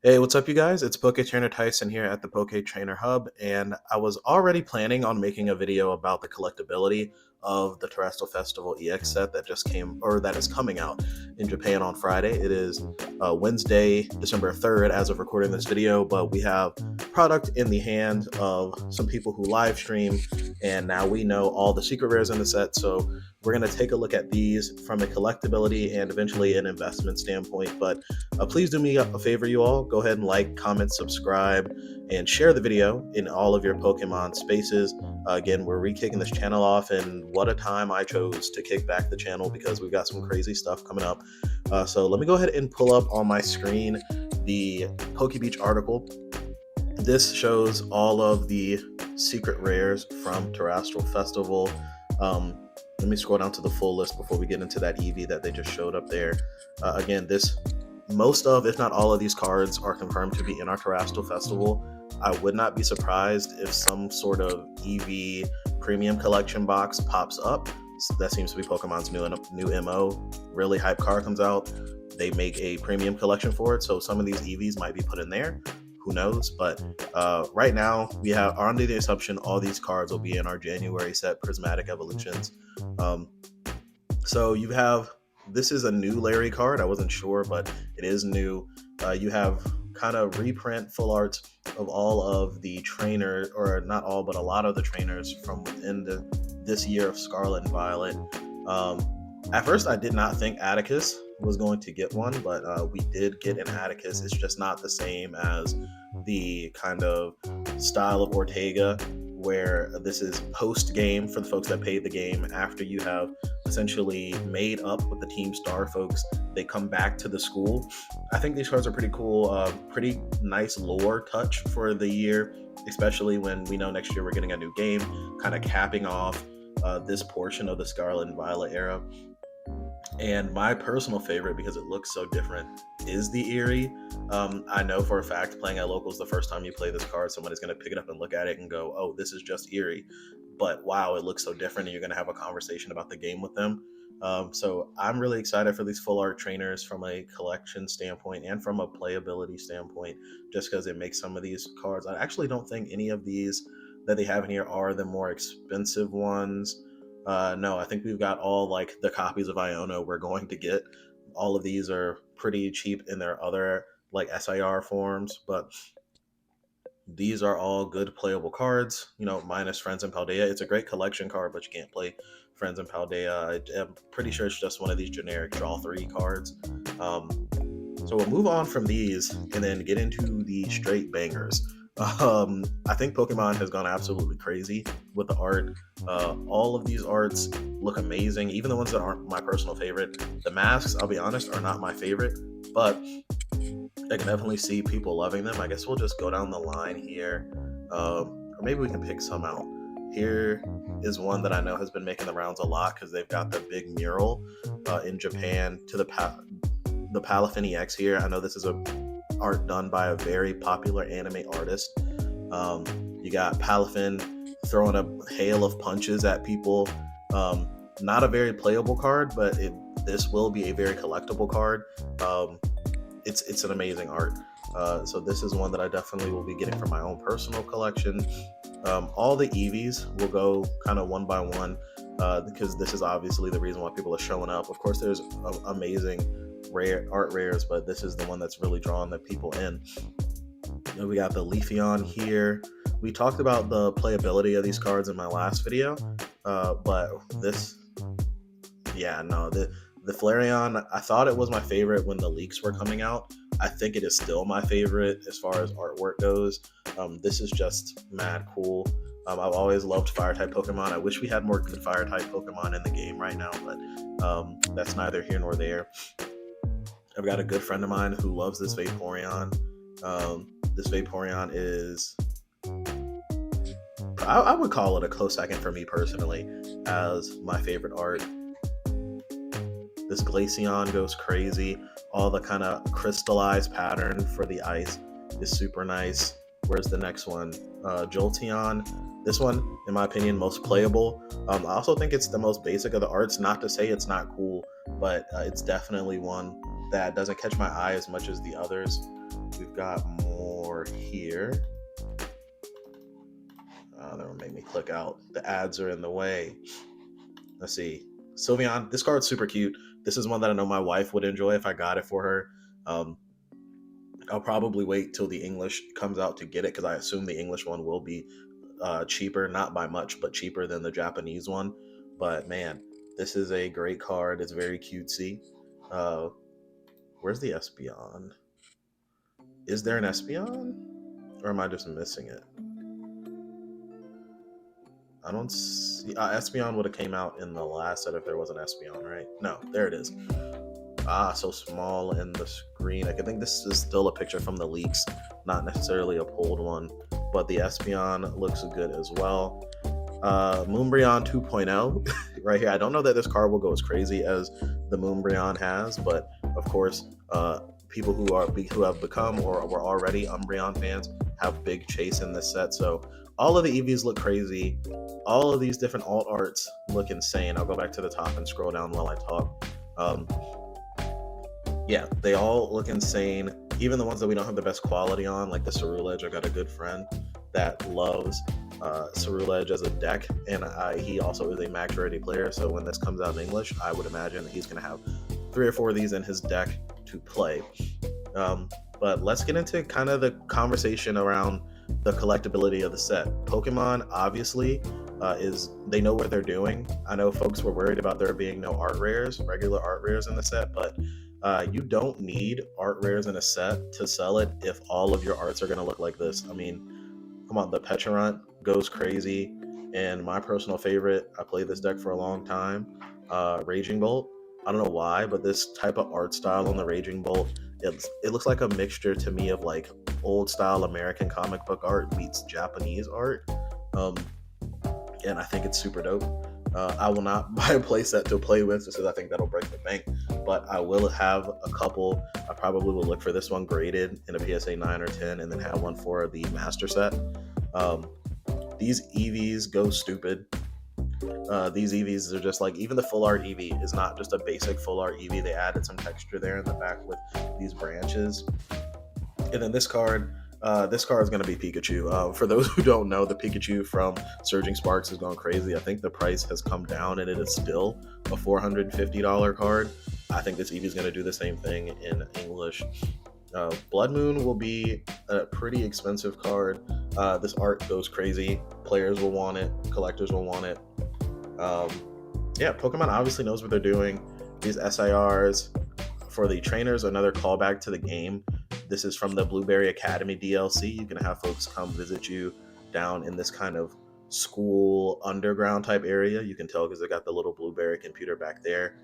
Hey, what's up, you guys? It's Poke Trainer Tyson here at the Poke Trainer Hub, and I was already planning on making a video about the collectability of the Terastal Festival EX set that just came, or that is coming out in Japan on Friday. It is Wednesday, December 3rd, as of recording this video, but we have product in the hands of some people who live stream, and now we know all the secret rares in the set, so we're going to take a look at these from a collectability and eventually an investment standpoint. But please do me a favor, you all. Go ahead and like, comment, subscribe, and share the video in all of your Pokemon spaces. Again, we're re-kicking this channel off, and what a time I chose to kick back the channel because we've got some crazy stuff coming up. So let me go ahead and pull up on my screen the Pokebeach article. This shows all of the secret rares from Terastal Festival. Let me scroll down to the full list before we get into that Eevee that they just showed up there. Again, most of, if not all of these cards are confirmed to be in our Terastal Festival. I would not be surprised if some sort of Eevee premium collection box pops up. So that seems to be Pokemon's new MO. Really hype card comes out, they make a premium collection for it. So some of these Eevees might be put in there. Who knows? But right now we are under the assumption all these cards will be in our January set Prismatic Evolutions. So you have, this is a new Larry card. I wasn't sure, but it is new. You have kind of reprint full arts of all of the trainers, or not all, but a lot of the trainers from within this year of Scarlet and Violet. At first, I did not think Atticus was going to get one, but we did get an Atticus. It's just not the same as the kind of style of Ortega, where this is post-game for the folks that paid the game. After you have essentially made up with the Team Star folks, they come back to the school. I think these cards are pretty cool, pretty nice lore touch for the year, especially when we know next year we're getting a new game, kind of capping off this portion of the Scarlet and Violet era. And my personal favorite, because it looks so different, is the Eerie. I know for a fact, playing at locals, the first time you play this card, somebody's going to pick it up and look at it and go, oh, this is just Eerie. But wow, it looks so different, and you're going to have a conversation about the game with them. So I'm really excited for these full art trainers from a collection standpoint and from a playability standpoint, just because it makes some of these cards. I actually don't think any of these that they have in here are the more expensive ones. No, I think we've got all like the copies of Iono we're going to get. All of these are pretty cheap in their other like SIR forms, but these are all good playable cards, minus Friends and Paldea. It's a great collection card, but you can't play Friends and Paldea. I'm pretty sure it's just one of these generic draw 3 cards. So we'll move on from these and then get into the straight bangers. I think Pokemon has gone absolutely crazy with the art. All of these arts look amazing, even the ones that aren't my personal favorite. The masks, I'll be honest, are not my favorite, but I can definitely see people loving them. I guess we'll just go down the line here, or maybe we can pick some out. Here is one that I know has been making the rounds a lot because they've got the big mural in Japan to the Palafin EX here. I know this is a art done by a very popular anime artist. You got Palafin throwing a hail of punches at people. Not a very playable card, but this will be a very collectible card. It's an amazing art. So this is one that I definitely will be getting for my own personal collection. All the Eevees will go kind of one by one because this is obviously the reason why people are showing up. Of course, there's amazing rare art rares, but this is the one that's really drawing the people in. We got the Leafeon here. We talked about the playability of these cards in my last video, but this, the Flareon, I thought it was my favorite when the leaks were coming out. I think it is still my favorite as far as artwork goes. This is just mad cool. I've always loved Fire-type Pokemon. I wish we had more good Fire-type Pokemon in the game right now, but that's neither here nor there. I've got a good friend of mine who loves this Vaporeon. This Vaporeon is, I would call it a close second for me personally as my favorite art. This Glaceon goes crazy. All the kind of crystallized pattern for the ice is super nice. Where's the next one? Jolteon. This one, in my opinion, most playable. I also think it's the most basic of the arts. Not to say it's not cool, but it's definitely one that doesn't catch my eye as much as the others. We've got more here. That will make me click out. The ads are in the way. Let's see. Sylveon, this card's super cute. This is one that I know my wife would enjoy if I got it for her. I'll probably wait till the English comes out to get it because I assume the English one will be cheaper, not by much, but cheaper than the Japanese one. But man, this is a great card. It's very cutesy. Where's the Espeon? Is there an Espeon? Or am I just missing it? I don't see... Espeon would have came out in the last set if there was an Espeon, right? No, there it is. So small in the screen. I think this is still a picture from the leaks, not necessarily a pulled one, but the Espeon looks good as well. Moonbreon 2.0 right here. I don't know that this card will go as crazy as the Moonbreon has, but of course, people who have become or were already Umbreon fans have big chase in this set. So all of the EVs look crazy. All of these different alt arts look insane. I'll go back to the top and scroll down while I talk. Yeah, they all look insane. Even the ones that we don't have the best quality on, like the Ceruledge. I got a good friend that loves Ceruledge as a deck, and he also is a max rarity player. So when this comes out in English, I would imagine that he's going to have 3 or 4 of these in his deck to play. But let's get into kind of the conversation around the collectability of the set. Pokemon, obviously, they know what they're doing. I know folks were worried about there being no art rares, regular art rares in the set, but you don't need art rares in a set to sell it if all of your arts are going to look like this. I mean, come on, the Pecharunt goes crazy, and my personal favorite, I played this deck for a long time, Raging Bolt. I don't know why, but this type of art style on the Raging Bolt, it looks like a mixture to me of like old style American comic book art meets Japanese art, and I think it's super dope. I will not buy a playset to play with just because I think that'll break the bank, but I will have a couple. I probably will look for this one graded in a PSA 9 or 10 and then have one for the master set. These EVs go stupid. These EVs are just like, even the full art EV is not just a basic full art EV. They added some texture there in the back with these branches. And then this card is going to be Pikachu. For those who don't know, the Pikachu from Surging Sparks has gone crazy. I think the price has come down and it is still a $450 card. I think this EV is going to do the same thing in English. Blood Moon will be a pretty expensive card. This art goes crazy. Players will want it. Collectors will want it. Yeah, Pokemon obviously knows what they're doing. These SIRs for the trainers, another callback to the game. This is from the Blueberry Academy DLC. You can have folks come visit you down in this kind of school underground type area. You can tell because they got the little Blueberry computer back there.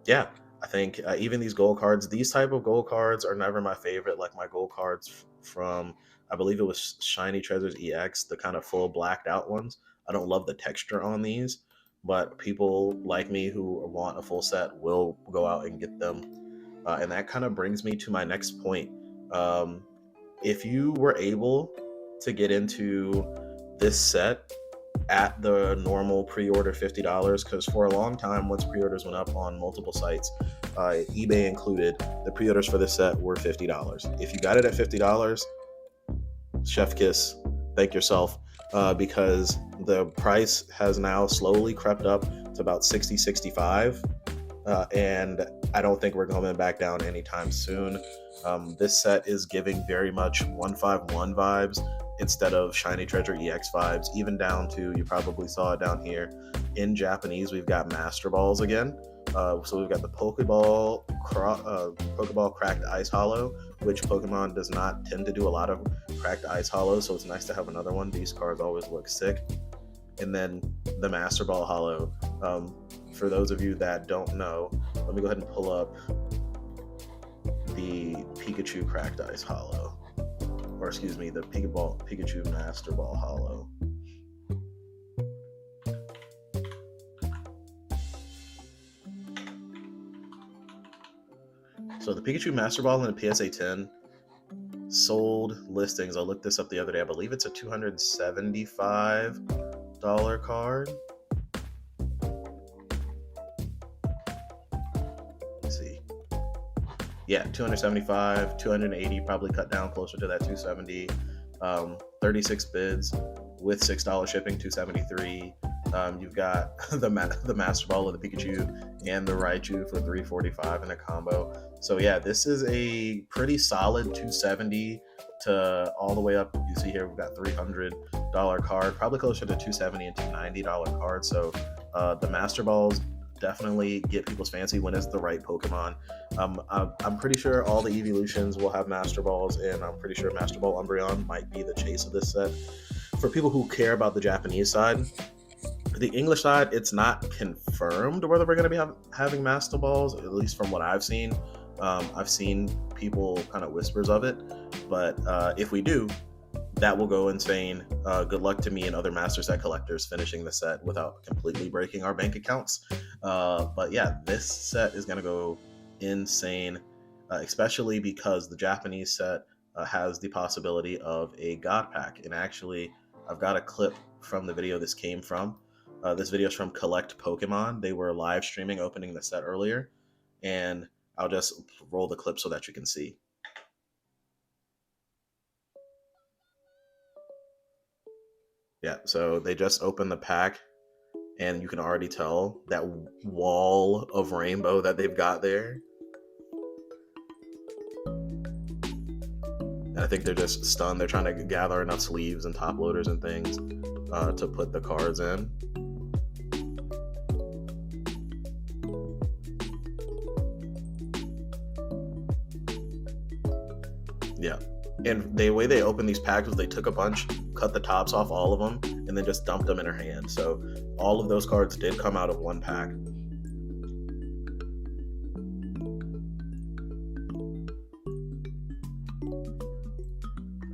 Yeah, I think even these gold cards, these type of gold cards are never my favorite. Like my gold cards from, I believe it was Shiny Treasures EX, the kind of full blacked out ones. I don't love the texture on these, but people like me who want a full set will go out and get them. And that kind of brings me to my next point. If you were able to get into this set at the normal pre-order $50, because for a long time, once pre-orders went up on multiple sites, eBay included, the pre-orders for this set were $50. If you got it at $50, chef kiss, thank yourself, because the price has now slowly crept up to about $60, $65, and I don't think we're coming back down anytime soon. This set is giving very much 151 vibes instead of Shiny Treasure EX vibes, even down to, you probably saw it down here, in Japanese, we've got Master Balls again. So we've got the Pokeball Cracked Ice Hollow, which Pokemon does not tend to do a lot of Cracked Ice Hollows, so it's nice to have another one. These cards always look sick. And then the Master Ball Hollow. For those of you that don't know, let me go ahead and pull up the Pikachu Cracked Ice Hollow. Or excuse me, the Pikachu Master Ball Hollow. So the Pikachu Master Ball in the PSA 10 sold listings. I looked this up the other day. I believe it's a $275 card. Let's see. Yeah, 275, 280, probably cut down closer to that 270. 36 bids with $6 shipping, 273. You've got the Master Ball of the Pikachu and the Raichu for 345 in a combo. So yeah, this is a pretty solid 270 to all the way up. You see here we've got $300 card, probably closer to 270 and $290 card. So the Master Balls definitely get people's fancy when it's the right Pokemon. I'm pretty sure all the Eeveelutions will have Master Balls, and I'm pretty sure Master Ball Umbreon might be the chase of this set. For people who care about the Japanese side, the English side, it's not confirmed whether we're going to be having Master Balls, at least from what I've seen. I've seen people kind of whispers of it, but if we do, that will go insane. Good luck to me and other Master Set collectors finishing the set without completely breaking our bank accounts. But yeah, this set is going to go insane, especially because the Japanese set has the possibility of a God Pack. And actually, I've got a clip from the video this came from. This video is from Collect Pokemon. They were live streaming opening the set earlier, and I'll just roll the clip so that you can see. Yeah, so they just opened the pack, and you can already tell that wall of rainbow that they've got there. And I think they're just stunned. They're trying to gather enough sleeves and top loaders and things to put the cards in. Yeah. And the way they opened these packs was they took a bunch, cut the tops off all of them, and then just dumped them in her hand. So all of those cards did come out of one pack.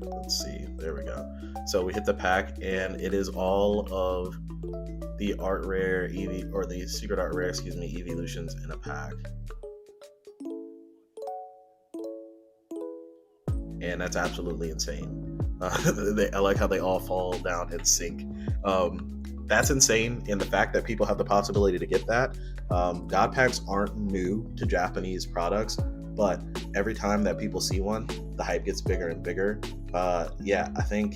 Let's see. There we go. So we hit the pack, and it is all of the art rare Eevee, or the secret art rare, Eeveelutions in a pack. And that's absolutely insane. I like how they all fall down in sync. That's insane, and the fact that people have the possibility to get that. God Packs aren't new to Japanese products, but every time that people see one, the hype gets bigger and bigger. Yeah, I think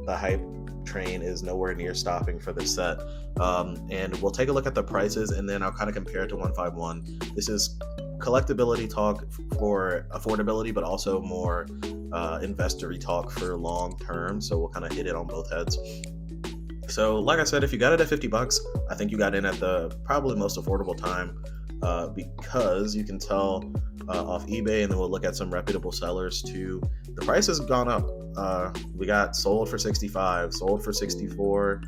the hype train is nowhere near stopping for this set. And we'll take a look at the prices, and then I'll kind of compare it to 151. This is collectability talk for affordability, but also more investor-y talk for long term. So we'll kind of hit it on both heads. So like I said, if you got it at $50, I think you got in at the probably most affordable time, because you can tell off eBay, and then we'll look at some reputable sellers too. The price has gone up. We got sold for $65, sold for $64.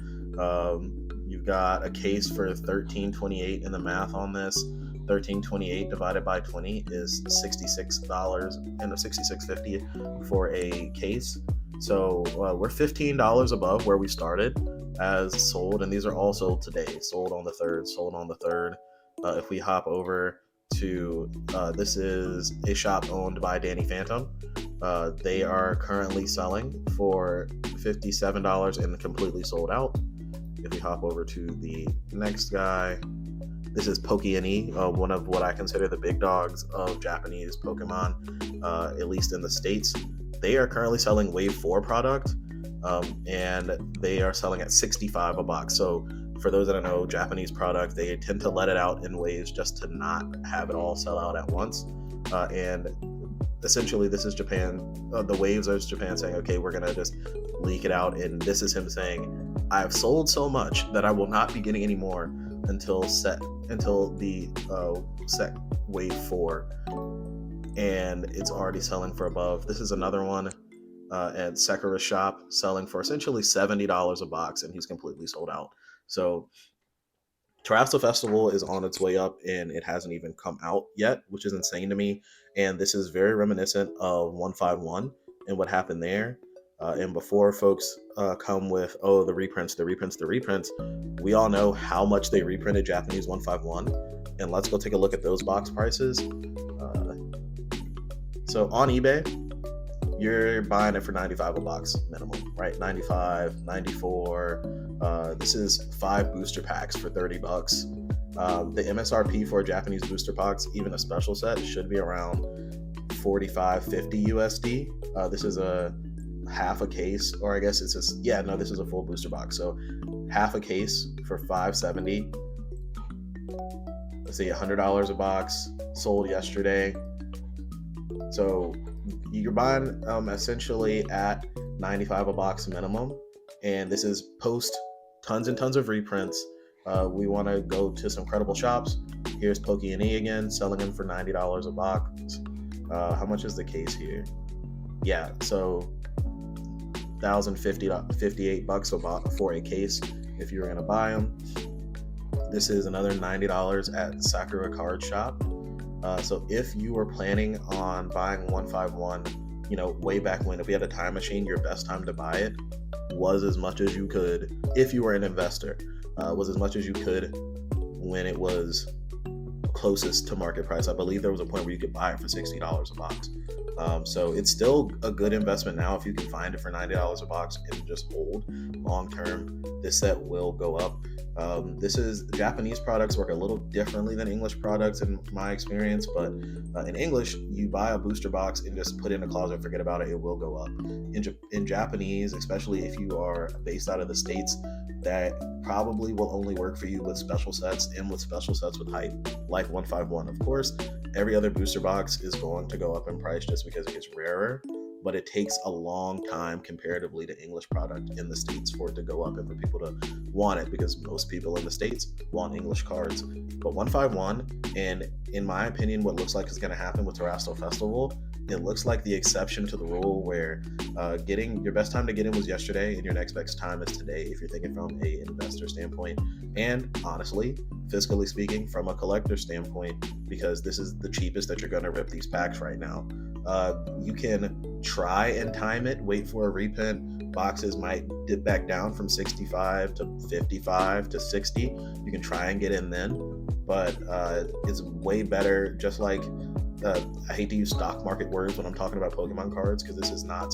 You've got a case for $13.28 in the math on this. $13.28 divided by 20 is $66 and $66.50 for a case. So we're $15 above where we started as sold, and these are all sold today. Sold on the 3rd, sold on the 3rd. If we hop over to this is a shop owned by Danny Phantom. They are currently selling for $57 and completely sold out. If we hop over to the next guy, this is Poke&E, one of what I consider the big dogs of Japanese Pokemon, at least in the States. They are currently selling Wave 4 product, and they are selling at $65 a box. So for those that don't know, Japanese product, they tend to let it out in waves just to not have it all sell out at once. And essentially, this is Japan. The waves are Japan saying, okay, we're going to just leak it out. And this is him saying, I've sold so much that I will not be getting any more until the set Wave 4. And it's already selling for above. This is another one at Sakura's shop, selling for essentially $70 a box, and he's completely sold out. So Terastal Festival is on its way up, and it hasn't even come out yet, which is insane to me. And this is very reminiscent of 151 and what happened there. And before folks come with, oh, the reprints, we all know how much they reprinted Japanese 151. And let's go take a look at those box prices. So on eBay, you're buying it for $95 a box minimum, right? $95, $94. This is 5 booster packs for $30. The MSRP for a Japanese booster box, even a special set, should be around $45.50 USD. This is a half a case, or I guess it's just, yeah, no, this is a full booster box. So half a case for $570. Let's see, $100 a box, sold yesterday. So you're buying essentially at $95 a box minimum, and this is post tons and tons of reprints. We want to go to some credible shops. Here's Pokey and E again, selling them for $90 a box. How much is the case here? Yeah, so $1,058 for a case if you're gonna buy them. This is another $90 at Sakura Card Shop. So if you were planning on buying 151, way back when, if we had a time machine, your best time to buy it was as much as you could, if you were an investor, was as much as you could when it was closest to market price. I believe there was a point where you could buy it for $60 a box. So it's still a good investment now if you can find it for $90 a box and just hold long term. This set will go up. Japanese products work a little differently than English products in my experience, but in English, you buy a booster box and just put it in a closet and forget about it. It will go up. In Japanese, especially if you are based out of the States, that probably will only work for you with special sets and with special sets with hype, like 151. Of course, every other booster box is going to go up in price just because it gets rarer, but it takes a long time comparatively to English product in the States for it to go up and for people to want it, because most people in the States want English cards. But 151, and in my opinion, what looks like is going to happen with Terastal Festival, it looks like the exception to the rule where getting your best time to get in was yesterday and your next best time is today if you're thinking from a investor standpoint, and honestly, fiscally speaking, from a collector standpoint, because this is the cheapest that you're going to rip these packs right now. You can try and time it, wait for a reprint. Boxes might dip back down from 65 to 55 to 60. You can try and get in then, but it's way better. Just like I hate to use stock market words when I'm talking about Pokemon cards, because this is not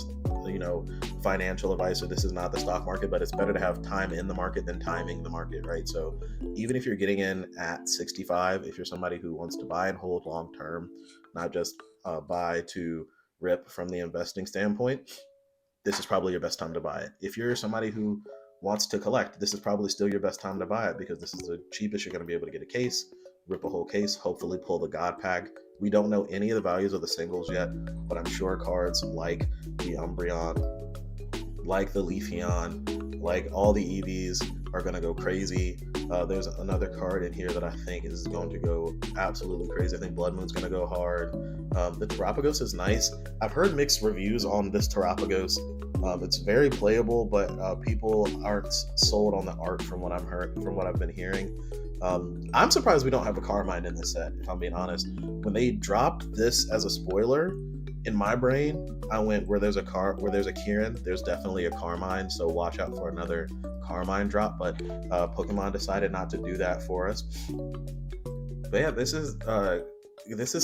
financial advice, or this is not the stock market, but it's better to have time in the market than timing the market, right? So even if you're getting in at 65, if you're somebody who wants to buy and hold long term, not just buy to rip from the investing standpoint, this is probably your best time to buy it. If you're somebody who wants to collect, this is probably still your best time to buy it, because this is the cheapest you're going to be able to get a case, rip a whole case, hopefully pull the God pack. We don't know any of the values of the singles yet, but I'm sure cards like the Umbreon, like the Leafeon, like all the Eevees are going to go crazy. There's another card in here that I think is going to go absolutely crazy. I think Blood Moon's going to go hard. The Terapagos is nice. I've heard mixed reviews on this Terapagos. It's very playable, but people aren't sold on the art from what I've been hearing. I'm surprised we don't have a Carmine in this set, if I'm being honest. When they dropped this as a spoiler, in my brain, I went where there's a Kieran, there's definitely a Carmine, so watch out for another Carmine drop, but Pokemon decided not to do that for us. But yeah, this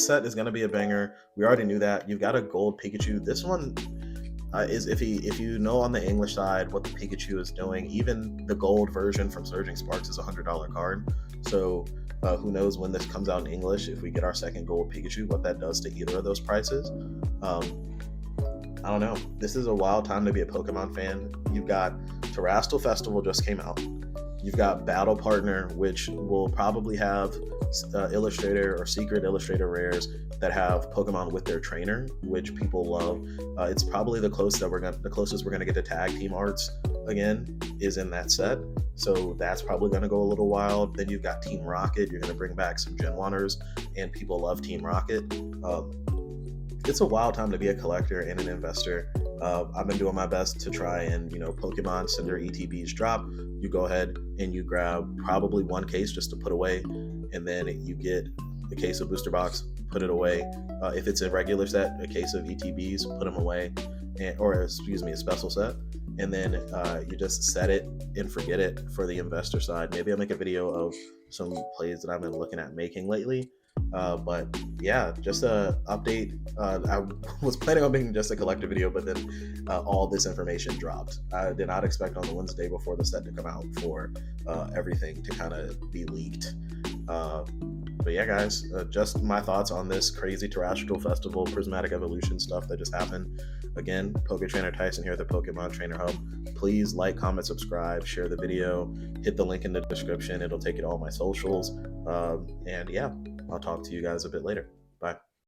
set is going to be a banger. We already knew that. You've got a gold Pikachu. This one is, if you know on the English side what the Pikachu is doing, even the gold version from Surging Sparks is a $100 card. So who knows when this comes out in English, if we get our second gold Pikachu, what that does to either of those prices. I don't know. This is a wild time to be a Pokemon fan. You've got Terastal Festival just came out. You've got Battle Partner, which will probably have Illustrator or Secret Illustrator rares that have Pokemon with their trainer, which people love. It's probably the closest we're gonna get to tag team arts again is in that set. So that's probably gonna go a little wild. Then you've got Team Rocket. You're gonna bring back some Gen 1ers, and people love Team Rocket. It's a wild time to be a collector and an investor. I've been doing my best to try and, Pokemon send their ETBs drop. You go ahead and you grab probably one case just to put away, and then you get a case of booster box, put it away. If it's a regular set, a case of ETBs, put them away, a special set, and then you just set it and forget it for the investor side. Maybe I'll make a video of some plays that I've been looking at making lately. But yeah, just a update. I was planning on making just a collector video, but then all this information dropped. I did not expect on the Wednesday before the set to come out for everything to kind of be leaked. But yeah, guys, just my thoughts on this crazy Terastal Festival prismatic evolution stuff that just happened. Again, Poke Trainer Tyson here at the Pokemon Trainer Hub. Please like, comment, subscribe, share the video, hit the link in the description. It'll take you to all my socials. And yeah, I'll talk to you guys a bit later. Bye.